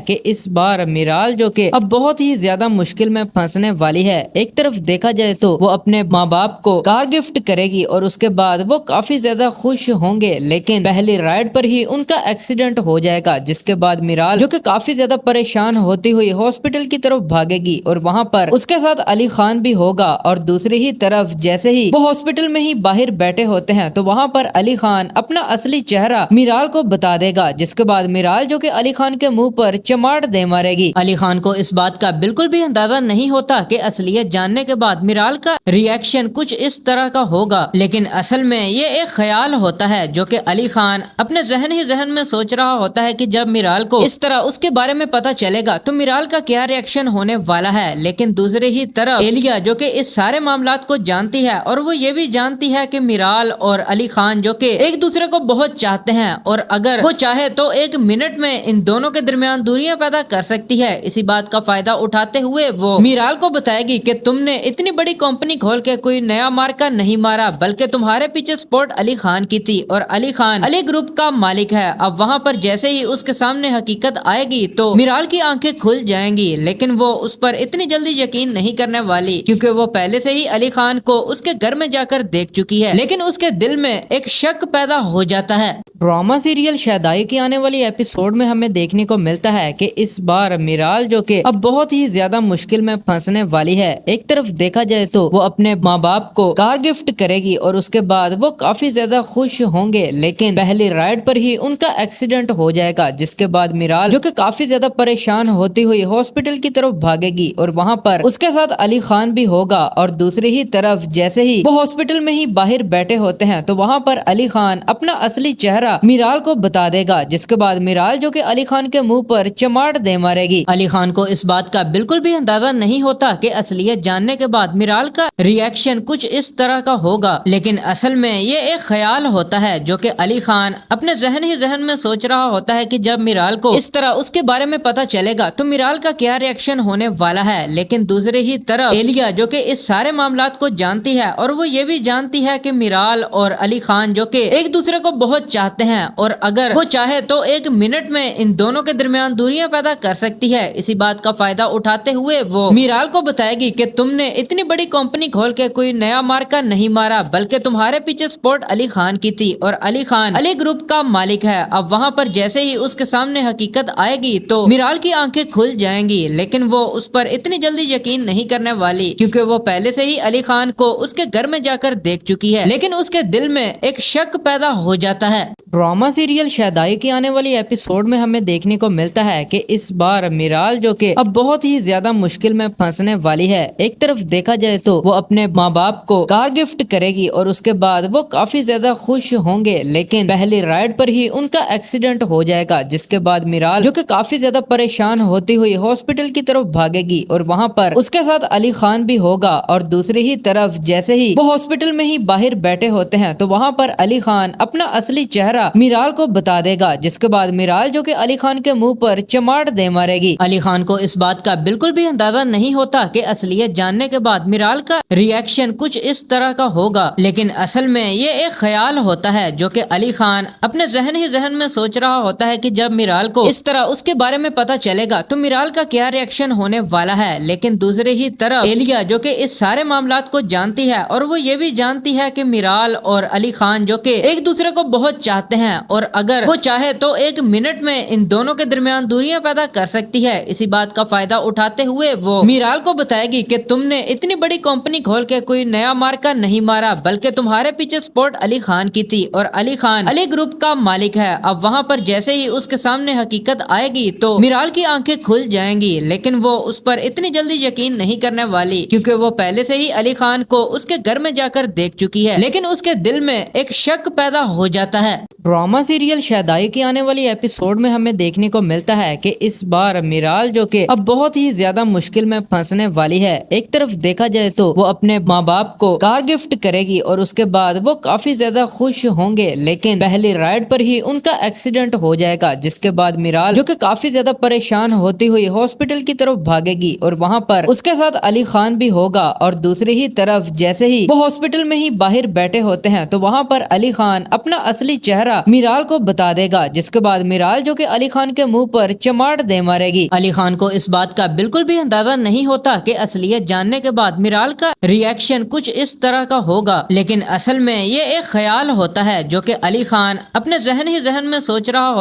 कि इस बार मिराल जो कि अब बहुत ही ज्यादा मुश्किल में फंसने वाली है। एक तरफ देखा जाए तो वो अपने माँ बाप को कार गिफ्ट करेगी और उसके बाद वो काफी ज्यादा खुश होंगे, लेकिन पहली राइड पर ही उनका एक्सीडेंट हो जाएगा, जिसके बाद मिराल जो कि काफी ज्यादा परेशान होती हुई हॉस्पिटल की तरफ भागेगी और वहाँ पर उसके साथ अली खान भी होगा। और दूसरी ही तरफ जैसे ही वो हॉस्पिटल में ही बाहर बैठे होते हैं तो वहाँ पर अली खान अपना असली चेहरा मिराल को बता देगा, जिसके बाद मिराल जो कि अली खान के मुंह पर चमाट दे मारेगी। अली खान को इस बात का बिल्कुल भी अंदाजा नहीं होता कि असलियत जानने के बाद मिराल का रिएक्शन कुछ इस तरह का होगा, लेकिन असल में ये एक ख्याल होता है जो कि अली खान अपने जहन ही जहन में सोच रहा होता है कि जब मिराल को इस तरह उसके बारे में पता चलेगा तो मिराल का क्या रिएक्शन होने वाला है। लेकिन दूसरी ही तरफ एलिया जो कि इस सारे मामलात को जानती है और वो ये भी जानती है कि मिराल और अली खान जो कि एक दूसरे को बहुत चाहते हैं और अगर वो चाहे तो एक मिनट में इन दोनों के दरमियान दूरियां पैदा कर सकती है। इसी बात का फायदा उठाते हुए वो मिराल को बताएगी कि तुमने इतनी बड़ी कंपनी खोल के कोई नया मार्का नहीं मारा, बल्कि तुम्हारे पीछे सपोर्ट अली खान की थी और अली खान अली ग्रुप का मालिक है। अब वहाँ पर जैसे ही उसके सामने हकीकत आएगी तो मिराल की आंखें खुल जाएंगी, लेकिन वो उस पर इतनी जल्दी यकीन नहीं करने वाली क्योंकि वो पहले से ही अली खान को उसके घर में जाकर देख चुकी है। लेकिन उसके दिल में एक शक पैदा हो जाता है। ड्रामा सीरियल शहदाई की आने वाली एपिसोड में हमें देखने को मिलता है कि इस बार मिराल जो कि अब बहुत ही ज्यादा मुश्किल में फंसने वाली है। एक तरफ देखा जाए तो वो अपने माँ बाप को कार गिफ्ट करेगी और उसके बाद वो काफी ज्यादा खुश होंगे, लेकिन पहली राइड पर ही उनका एक्सीडेंट हो जाएगा, जिसके बाद मिराल जो कि काफी ज्यादा परेशान होती हुई हॉस्पिटल की तरफ भागेगी और वहाँ पर उसके साथ अली खान भी होगा। और दूसरी ही तरफ जैसे ही वो हॉस्पिटल में ही बाहर बैठे होते हैं तो वहाँ पर अली खान अपना असली चेहरा चेहरा मीराल को बता देगा, जिसके बाद मीराल जो कि अली खान के मुंह पर चमाट दे मारेगी। अली खान को इस बात का बिल्कुल भी अंदाजा नहीं होता कि असलियत जानने के बाद मीराल का रिएक्शन कुछ इस तरह का होगा, लेकिन असल में ये एक ख्याल होता है जो कि अली खान अपने जहन ही जहन में सोच रहा होता है कि जब मीराल को इस तरह उसके बारे में पता चलेगा तो मीराल का क्या रिएक्शन होने वाला है। लेकिन दूसरी ही तरफ एलिया जो कि इस सारे मामलात को जानती है और वो ये भी जानती है कि मीराल और अली खान जो कि एक दूसरे को बहुत चाहते हैं और अगर वो चाहे तो एक मिनट में इन दोनों के दरमियान दूरियां पैदा कर सकती है। इसी बात का फायदा उठाते हुए वो मीराल को बताएगी कि तुमने इतनी बड़ी कंपनी खोल के कोई नया मार्का नहीं मारा, बल्कि तुम्हारे पीछे स्पॉट अली खान की थी और अली खान अली ग्रुप का मालिक है। अब वहाँ पर जैसे ही उसके सामने हकीकत आएगी तो मीराल की आंखें खुल जाएंगी, लेकिन वो उस पर इतनी जल्दी यकीन नहीं करने वाली क्योंकि वो पहले से ही अली खान को उसके घर में जाकर देख चुकी है। लेकिन उसके दिल में एक शक पैदा हो जाता है। ड्रामा सीरियल शहदाई की आने वाली एपिसोड में हमें देखने को मिलता है कि इस बार मीराल जो कि अब बहुत ही ज्यादा मुश्किल में फंसने वाली है। एक तरफ देखा जाए तो वो अपने माँ बाप को कार गिफ्ट करेगी और उसके बाद वो काफी ज्यादा खुश होंगे, लेकिन पहली राइड पर ही उनका एक्सीडेंट हो जाएगा, जिसके बाद मीराल जो कि काफी ज्यादा परेशान होती हुई हॉस्पिटल की तरफ भागेगी और वहाँ पर उसके साथ अली खान भी होगा। और दूसरी ही तरफ जैसे ही वो हॉस्पिटल में ही बाहर बैठे होते हैं तो वहाँ पर अली खान अपना असली चेहरा मीराल को बता देगा, जिसके बाद मीराल जो कि अली खान के मुंह पर चमाट दे मारेगी। अली खान को इस बात का बिल्कुल भी अंदाजा नहीं होता कि असलियत जानने के बाद मीराल का रिएक्शन कुछ इस तरह का होगा, लेकिन असल में ये एक ख्याल होता है जो कि अली खान अपने जहन ही जहन में सोच रहा होता है कि जब मीराल को इस तरह उसके बारे में पता चलेगा तो मीराल का क्या रिएक्शन होने वाला है। लेकिन दूसरी ही तरफ एलिया जो कि इस सारे मामलात को जानती है और वो ये भी जानती है कि मीराल और अली खान जो कि एक दूसरे को बहुत चाहते हैं और अगर वो चाहे तो एक मिनट में इन दोनों के दरमियान दूरियां पैदा कर सकती है। इसी बात का फायदा उठाते हुए वो मीराल को बताएगी कि तुमने इतनी बड़ी कंपनी खोल के कोई नया मार्का नहीं मारा, बल्कि तुम्हारे पीछे स्पॉट अली खान की थी और अली खान अली ग्रुप का मालिक है। अब वहाँ पर जैसे ही उसके सामने हकीकत आएगी तो मीराल की आंखें खुल जाएंगी, लेकिन वो उस पर इतनी जल्दी यकीन नहीं करने वाली क्योंकि वो पहले से ही अली खान को उसके घर में जाकर देख चुकी है। लेकिन उसके दिल में एक शक पैदा हो जाता है। ड्रामा सीरियल शहदाई की आने वाली एपिसोड में हमें देखने को मिलता है कि इस बार मीराल जो कि अब बहुत ही ज्यादा मुश्किल में फंसने वाली है। एक तरफ देखा जाए तो वो अपने माँ बाप को कार गिफ्ट करेगी और उसके बाद वो काफी ज्यादा खुश होंगे, लेकिन पहली राइड पर ही उनका एक्सीडेंट हो जाएगा, जिसके बाद मीराल जो कि काफी ज्यादा परेशान होती हुई हॉस्पिटल की तरफ भागेगी और वहाँ पर उसके साथ अली खान भी होगा। और दूसरी ही तरफ जैसे ही वो हॉस्पिटल में ही बाहर बैठे होते हैं तो वहाँ पर अली खान अपना असली चेहरा मीराल को बता देगा, जिसके बाद मीराल जो कि अली खान के मुंह पर चमाट दे मारेगी। अली खान को इस बात का बिल्कुल भी अंदाजा नहीं होता कि असलियत जानने के बाद मीराल का रिएक्शन कुछ इस तरह का होगा, लेकिन असल में ये एक ख्याल होता है जो कि अली खान अपने जहन ही जहन में सोच रहा होता